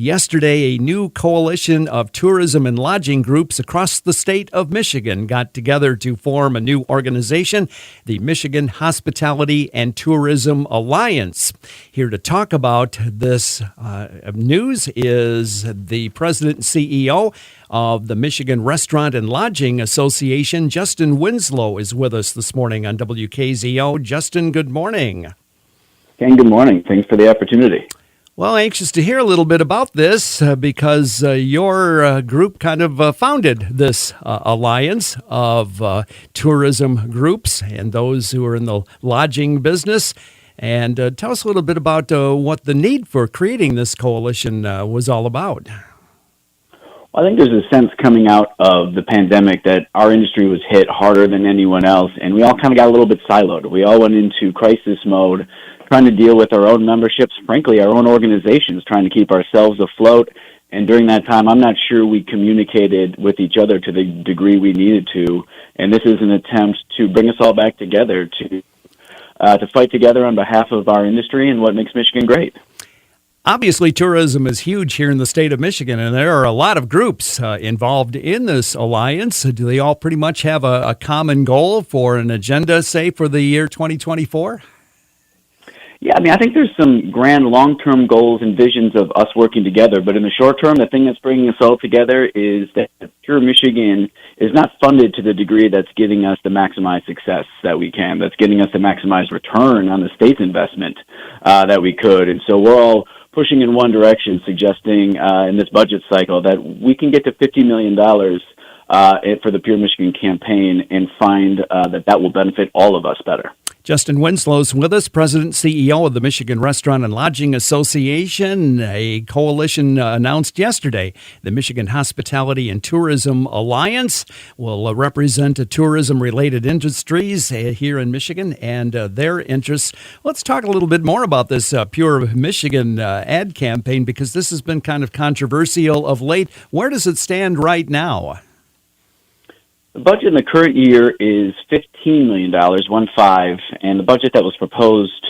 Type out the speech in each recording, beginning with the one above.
Yesterday, a new coalition of tourism and lodging groups across the state of Michigan got together to form a new organization, the Michigan Hospitality and Tourism Alliance. Here to talk about this news is the president and CEO of the Michigan Restaurant and Lodging Association. Justin Winslow is with us this morning on WKZO. Justin, good morning. Ken, good morning. Thanks for the opportunity. Well, anxious to hear a little bit about this because your group kind of founded this alliance of tourism groups and those who are in the lodging business. And tell us a little bit about what the need for creating this coalition was all about. Well, I think there's a sense coming out of the pandemic that our industry was hit harder than anyone else, and we all kind of got a little bit siloed. We all went into crisis mode, trying to deal with our own memberships, frankly, our own organizations, trying to keep ourselves afloat. And during that time, I'm not sure we communicated with each other to the degree we needed to. And this is an attempt to bring us all back together to fight together on behalf of our industry and what makes Michigan great. Obviously, tourism is huge here in the state of Michigan, and there are a lot of groups involved in this alliance. Do they all pretty much have a common goal for an agenda, say, for the year 2024? Yeah, I think there's some grand long-term goals and visions of us working together, but in the short term, the thing that's bringing us all together is that Pure Michigan is not funded to the degree that's getting us the maximized success that we can, that's getting us the maximized return on the state's investment that we could. And so we're all pushing in one direction, suggesting in this budget cycle that we can get to $50 million for the Pure Michigan campaign and find that will benefit all of us better. Justin Winslow's with us, President and CEO of the Michigan Restaurant and Lodging Association. A coalition announced yesterday. The Michigan Hospitality and Tourism Alliance will represent tourism-related industries here in Michigan and their interests. Let's talk a little bit more about this Pure Michigan ad campaign, because this has been kind of controversial of late. Where does it stand right now? The budget in the current year is $15 million, 1.5, and the budget that was proposed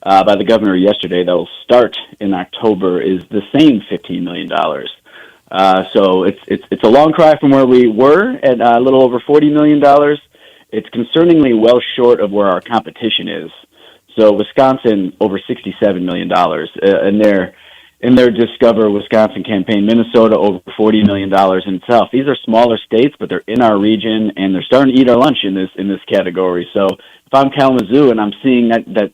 by the governor yesterday that will start in October is the same $15 million. So it's a long cry from where we were at a little over $40 million. It's concerningly well short of where our competition is. So Wisconsin, over $67 million, in their Discover Wisconsin campaign. Minnesota, over $40 million in itself. These are smaller states, but they're in our region, and they're starting to eat our lunch in this category. So if I'm Kalamazoo and I'm seeing that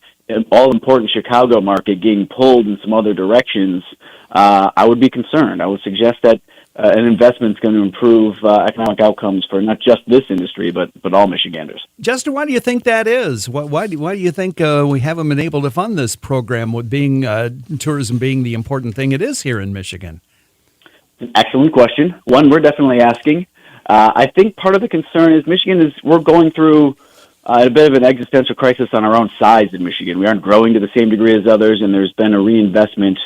all-important Chicago market getting pulled in some other directions, I would be concerned. I would suggest that an investment is going to improve economic outcomes for not just this industry, but all Michiganders. Justin, why do you think that is? Why do you think we haven't been able to fund this program, with being tourism being the important thing it is here in Michigan? Excellent question. One we're definitely asking. I think part of the concern is we're going through a bit of an existential crisis on our own size in Michigan. We aren't growing to the same degree as others, and there's been a reinvestment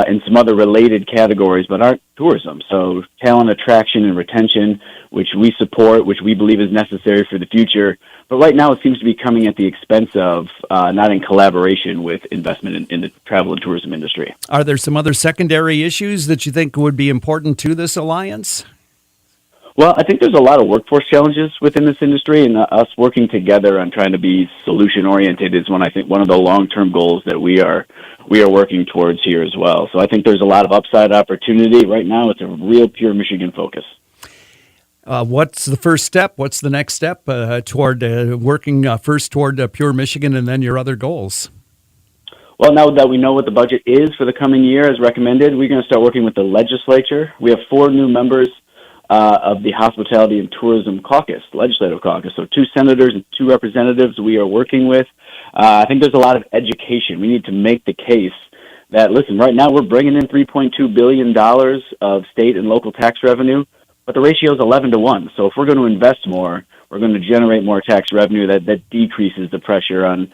in some other related categories, but aren't tourism. So talent attraction and retention, which we support, which we believe is necessary for the future. But right now it seems to be coming at the expense of, not in collaboration with investment in the travel and tourism industry. Are there some other secondary issues that you think would be important to this alliance? Well, I think there's a lot of workforce challenges within this industry, and us working together on trying to be solution-oriented is one of the long-term goals that we are working towards here as well. So I think there's a lot of upside opportunity. Right now, it's a real Pure Michigan focus. What's the first step? What's the next step toward working first toward Pure Michigan and then your other goals? Well, now that we know what the budget is for the coming year as recommended, we're going to start working with the legislature. We have 4 new members of the Hospitality and Tourism Caucus, Legislative Caucus. So 2 senators and 2 representatives we are working with. I think there's a lot of education. We need to make the case that, listen, right now we're bringing in $3.2 billion of state and local tax revenue, but the ratio is 11-1. So if we're going to invest more, we're going to generate more tax revenue that decreases the pressure on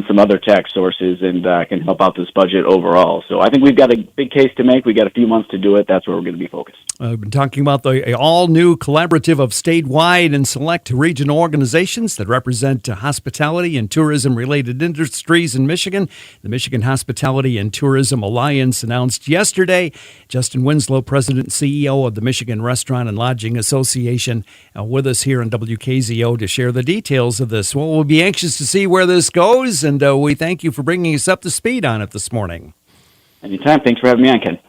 some other tax sources and can help out this budget overall. So I think we've got a big case to make. We've got a few months to do it. That's where we're going to be focused. I've been talking about the all-new collaborative of statewide and select regional organizations that represent hospitality and tourism-related industries in Michigan. The Michigan Hospitality and Tourism Alliance announced yesterday. Justin Winslow, President and CEO of the Michigan Restaurant and Lodging Association, with us here on WKZO to share the details of this. Well, we'll be anxious to see where this goes, and we thank you for bringing us up to speed on it this morning. Anytime. Thanks for having me on, Ken.